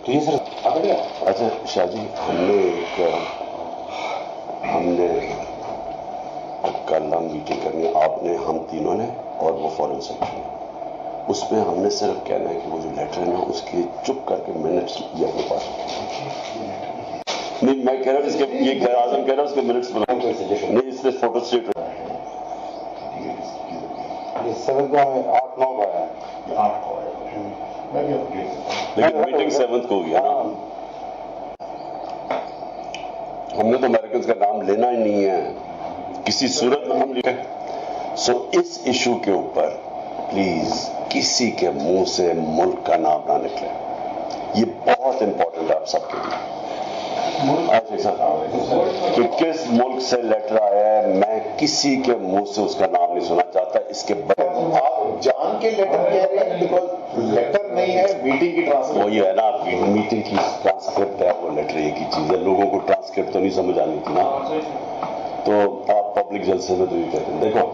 تو یہ سر اچھا شاہ جی ہم نے کل ہم میٹنگ کرنی آپ نے ہم تینوں نے اور وہ فورن سیکٹری نے اس میں ہم نے صرف کہنا ہے کہ وہ جو لیٹر ہے نا اس کے چپ کر کے منٹس یہ اپنے پاس نہیں میں کہہ رہا ہوں اس کے یہ قائد اعظم کہہ رہا ہوں اس کے منٹس بناؤں نہیں اس سے فوٹو اسٹیٹ لیکن میٹنگ 7 کو ہوئی ہے نا ہم نے تو امریکنز کا نام لینا ہی نہیں ہے کسی صورت میں ہم لکھیں سو اس ایشو کے اوپر پلیز کسی کے منہ سے ملک کا نام نہ نکلے یہ بہت امپورٹنٹ ہے آپ سب کے لیے کہ کس ملک سے لیٹر آیا ہے میں کسی کے منہ سے اس کا نام نہیں سننا چاہتا اس کے آپ جان کے لیٹر کہہ رہے ہیں بیکاز لیٹر نہیں ہے میٹنگ کی ٹرانسکرپٹ وہی ہے نا میٹنگ کی ٹرانسکرپٹ ہے وہ لیٹر ایک ہی چیز ہے لوگوں کو ٹرانسکرپٹ تو نہیں سمجھ آنی تھی نا تو آپ پبلک جلسے میں تو یہ کہتے ہیں دیکھو